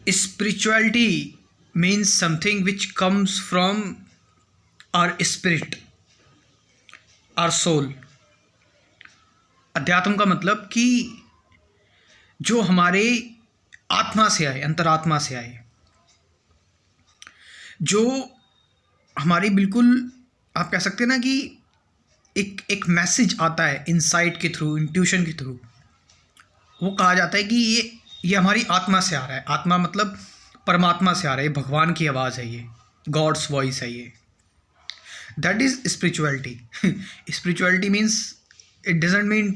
Spirituality means something which comes from our spirit, our soul. अध्यात्म का मतलब कि जो हमारे आत्मा से आए, अंतरात्मा से आए, जो हमारी बिल्कुल, आप कह सकते हैं ना कि एक मैसेज आता है इनसाइट के थ्रू, इंट्यूशन के थ्रू। वो कहा जाता है कि ये हमारी आत्मा से आ रहा है। आत्मा मतलब परमात्मा से आ रहा है, भगवान की आवाज़ है, ये गॉड्स वॉइस है, ये that is spirituality. Spirituality means it doesn't mean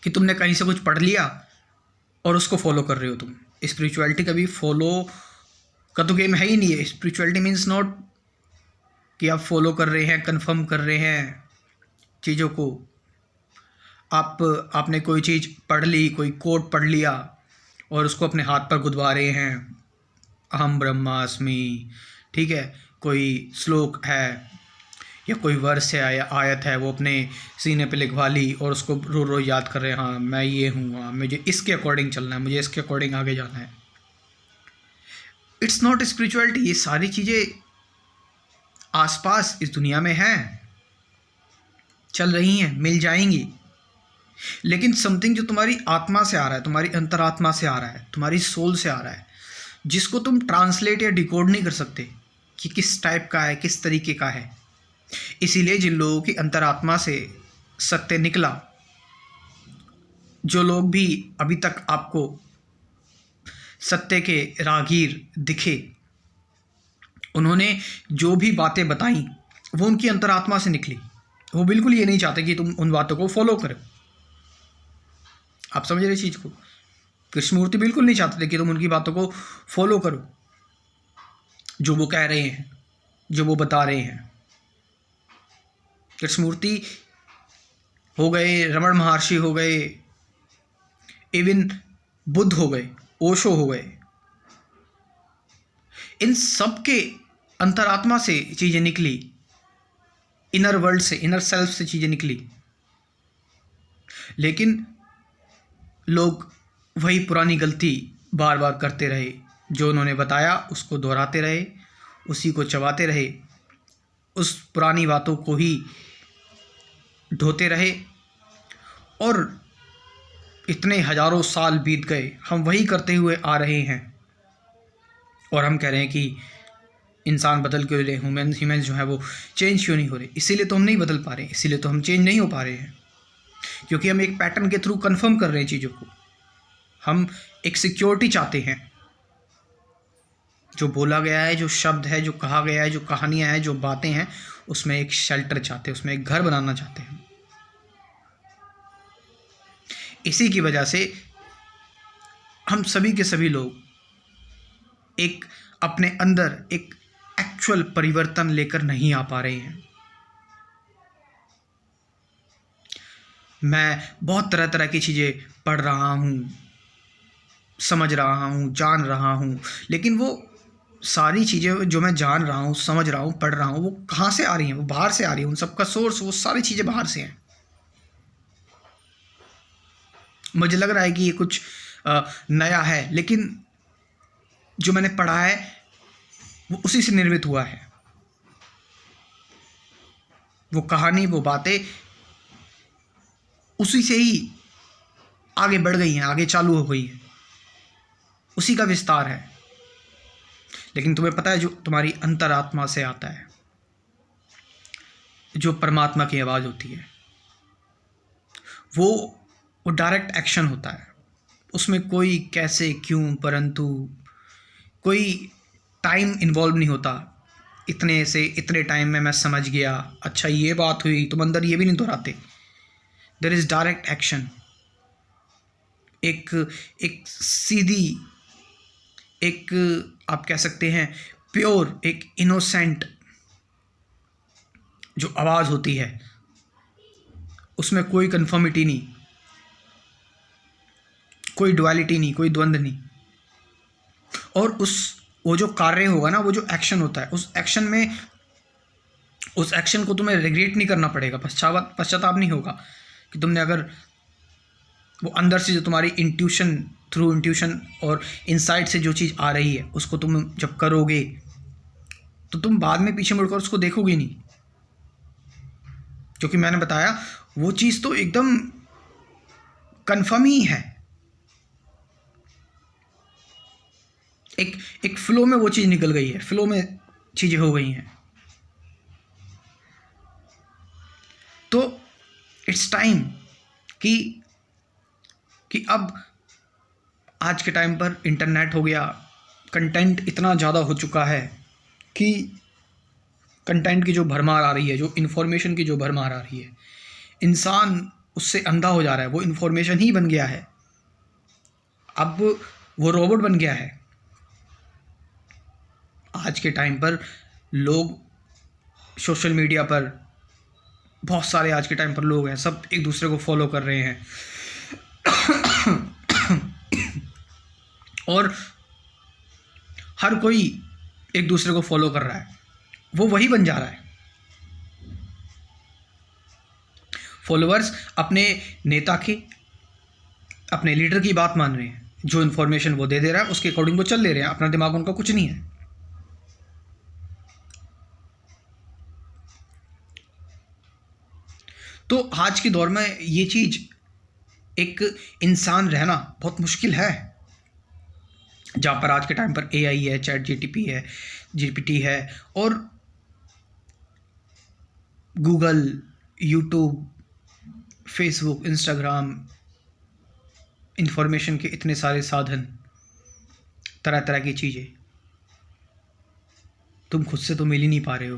कि तुमने कहीं से कुछ पढ़ लिया और उसको फॉलो कर रहे हो तुम। स्पिरिचुअलिटी कभी फॉलो का तो गेम है ही नहीं है। स्पिरिचुअलिटी मीन्स नॉट कि आप फॉलो कर रहे हैं, कन्फर्म कर रहे हैं चीज़ों को। आपने कोई चीज़ पढ़ ली, कोई कोट पढ़ लिया और उसको अपने हाथ पर गुदवा रहे हैं, अहम ब्रह्मास्मि, ठीक है। कोई श्लोक है या कोई वर्स है या आयत है, वो अपने सीने पे लिखवा ली और उसको रोज़ रोज़ याद कर रहे हैं, हाँ मैं ये हूँ, हाँ मुझे इसके अकॉर्डिंग चलना है, मुझे इसके अकॉर्डिंग आगे जाना है। It's not spirituality. ये सारी चीज़ें आसपास इस दुनिया में हैं, चल रही हैं, मिल जाएंगी, लेकिन समथिंग जो तुम्हारी आत्मा से आ रहा है, तुम्हारी अंतरात्मा से आ रहा है, तुम्हारी सोल से आ रहा है, जिसको तुम ट्रांसलेट या डिकोड नहीं कर सकते कि किस टाइप का है, किस तरीके का है। इसीलिए जिन लोगों की अंतरात्मा से सत्य निकला, जो लोग भी अभी तक आपको सत्य के राहगीर दिखे, उन्होंने जो भी बातें बताई वो उनकी अंतरात्मा से निकली। वो बिल्कुल ये नहीं चाहते कि तुम उन बातों को फॉलो करो। आप समझ रहे चीज़ को? कृष्णमूर्ति बिल्कुल नहीं चाहते थे कि तुम उनकी बातों को फॉलो करो, जो वो कह रहे हैं, जो वो बता रहे हैं। कृष्णमूर्ति हो गए, रमण महर्षि हो गए, इवन बुद्ध हो गए, ओशो हो गए, इन सब के अंतरात्मा से चीज़ें निकली, इनर वर्ल्ड से, इनर सेल्फ से चीज़ें निकली। लेकिन लोग वही पुरानी गलती बार बार करते रहे। जो उन्होंने बताया उसको दोहराते रहे, उसी को चबाते रहे, उस पुरानी बातों को ही ढोते रहे, और इतने हजारों साल बीत गए, हम वही करते हुए आ रहे हैं। और हम कह रहे हैं कि इंसान बदल क्यों रहे, ह्यूमन्स जो है वो चेंज क्यों नहीं हो रहे। इसीलिए तो हम नहीं बदल पा रहे हैं, इसीलिए तो हम चेंज नहीं हो पा रहे हैं, क्योंकि हम एक पैटर्न के थ्रू कंफर्म कर रहे हैं चीज़ों को। हम एक सिक्योरिटी चाहते हैं। जो बोला गया है, जो शब्द है, जो कहा गया है, जो कहानियाँ हैं, जो बातें हैं, उसमें एक शेल्टर चाहते हैं, उसमें एक घर बनाना चाहते हैं। इसी की वजह से हम सभी के सभी लोग एक अपने अंदर एक एक्चुअल परिवर्तन लेकर नहीं आ पा रहे हैं। मैं बहुत तरह तरह की चीज़ें पढ़ रहा हूँ, समझ रहा हूँ, जान रहा हूँ, लेकिन वो सारी चीज़ें जो मैं जान रहा हूँ, समझ रहा हूँ, पढ़ रहा हूँ, वो कहाँ से आ रही हैं? वो बाहर से आ रही हैं। उन सबका सोर्स, वो सारी चीज़ें बाहर से हैं। मुझे लग रहा है कि ये कुछ नया है, लेकिन जो मैंने पढ़ा है वो उसी से निर्मित हुआ है। वो कहानी, वो बातें उसी से ही आगे बढ़ गई हैं, आगे चालू हो गई हैं, उसी का विस्तार है। लेकिन तुम्हें पता है, जो तुम्हारी अंतरात्मा से आता है, जो परमात्मा की आवाज़ होती है, वो डायरेक्ट एक्शन होता है। उसमें कोई कैसे, क्यों, परंतु कोई टाइम इन्वॉल्व नहीं होता। इतने से इतने टाइम में मैं समझ गया, अच्छा ये बात हुई, तुम अंदर ये भी नहीं दोहराते। There is direct action. एक सीधी, एक आप कह सकते हैं प्योर, एक इनोसेंट जो आवाज़ होती है, उसमें कोई कन्फर्मिटी नहीं, कोई डुअलिटी नहीं, कोई द्वंद्व नहीं। और वो जो कार्य होगा ना, वो जो एक्शन होता है, उस एक्शन को तुम्हें रिग्रेट नहीं करना पड़ेगा, पश्चाताप नहीं होगा कि तुमने, अगर वो अंदर से जो तुम्हारी इंट्यूशन थ्रू इंट्यूशन और इनसाइट से जो चीज़ आ रही है उसको तुम जब करोगे तो तुम बाद में पीछे मुड़कर उसको देखोगे नहीं, क्योंकि मैंने बताया वो चीज़ तो एकदम कन्फर्म ही है। एक फ्लो में वो चीज़ निकल गई है, फ्लो में चीज़ें हो गई हैं। तो इट्स टाइम कि अब आज के टाइम पर इंटरनेट हो गया, कंटेंट इतना ज़्यादा हो चुका है कि कंटेंट की जो भरमार आ रही है, जो इन्फॉर्मेशन की जो भरमार आ रही है, इंसान उससे अंधा हो जा रहा है। वो इन्फॉर्मेशन ही बन गया है, अब वो रोबोट बन गया है। आज के टाइम पर लोग सोशल मीडिया पर, बहुत सारे आज के टाइम पर लोग हैं, सब एक दूसरे को फॉलो कर रहे हैं और हर कोई एक दूसरे को फॉलो कर रहा है, वो वही बन जा रहा है। फॉलोअर्स अपने नेता की, अपने लीडर की बात मान रहे हैं, जो इन्फॉर्मेशन वो दे रहा है उसके अकॉर्डिंग वो चल ले रहे हैं, अपना दिमाग उनका कुछ नहीं है। तो आज के दौर में ये चीज़, एक इंसान रहना बहुत मुश्किल है, जहाँ पर आज के टाइम पर AI है, चैट GPT है और Google, YouTube, Facebook, Instagram, information के इतने सारे साधन, तरह तरह की चीज़ें, तुम खुद से तो मिल ही नहीं पा रहे हो।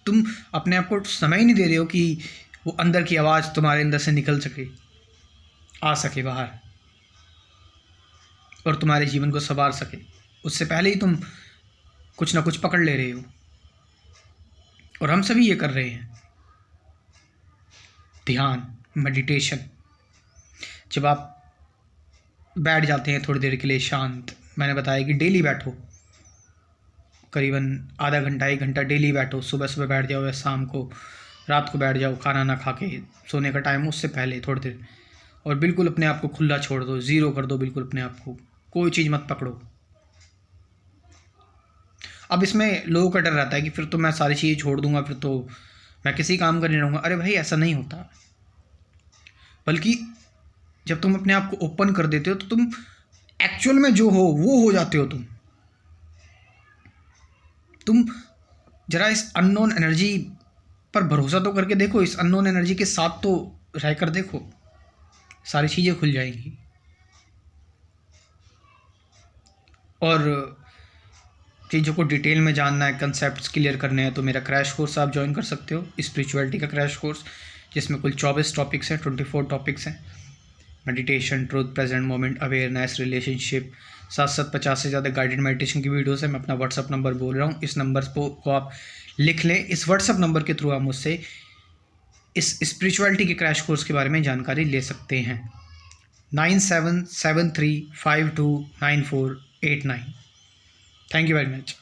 तुम अपने आप को समय ही नहीं दे रहे हो कि वो अंदर की आवाज़ तुम्हारे अंदर से निकल सके, आ सके बाहर और तुम्हारे जीवन को संवार सके। उससे पहले ही तुम कुछ ना कुछ पकड़ ले रहे हो, और हम सभी ये कर रहे हैं। ध्यान, मेडिटेशन, जब आप बैठ जाते हैं थोड़ी देर के लिए शांत, मैंने बताया कि डेली बैठो, करीबन आधा घंटा 1 घंटा डेली बैठो। सुबह सुबह बैठ जाओ या शाम को, रात को बैठ जाओ, खाना ना खा के, सोने का टाइम उससे पहले थोड़ी देर, और बिल्कुल अपने आप को खुला छोड़ दो, ज़ीरो कर दो बिल्कुल अपने आप को, कोई चीज़ मत पकड़ो। अब इसमें लोगों का डर रहता है कि फिर तो मैं सारी चीज़ें छोड़ दूंगा, फिर तो मैं किसी काम का नहीं रहूँगा। अरे भाई, ऐसा नहीं होता। बल्कि जब तुम अपने आप को ओपन कर देते हो तो तुम एक्चुअल में जो हो वो हो जाते हो। तुम जरा इस अननोन एनर्जी पर भरोसा तो करके देखो, इस अननोन एनर्जी के साथ तो रह कर देखो, सारी चीज़ें खुल जाएंगी। और चीज़ों को डिटेल में जानना है, कंसेप्ट्स क्लियर करने हैं, तो मेरा क्रैश कोर्स आप ज्वाइन कर सकते हो, स्पिरिचुअलिटी का क्रैश कोर्स, जिसमें कुल 24 टॉपिक्स हैं, 24 टॉपिक्स हैं। Meditation, truth, present moment, awareness, relationship, 7 50 से ज़्यादा गाइडेड मेडिटेशन की वीडियोस है। मैं अपना व्हाट्सअप नंबर बोल रहा हूँ, इस नंबर को आप लिख लें। इस व्हाट्सअप नंबर के थ्रू आप मुझसे इस स्पिरिचुअलिटी के क्रैश कोर्स के बारे में जानकारी ले सकते हैं। 9773529489। Thank you very much.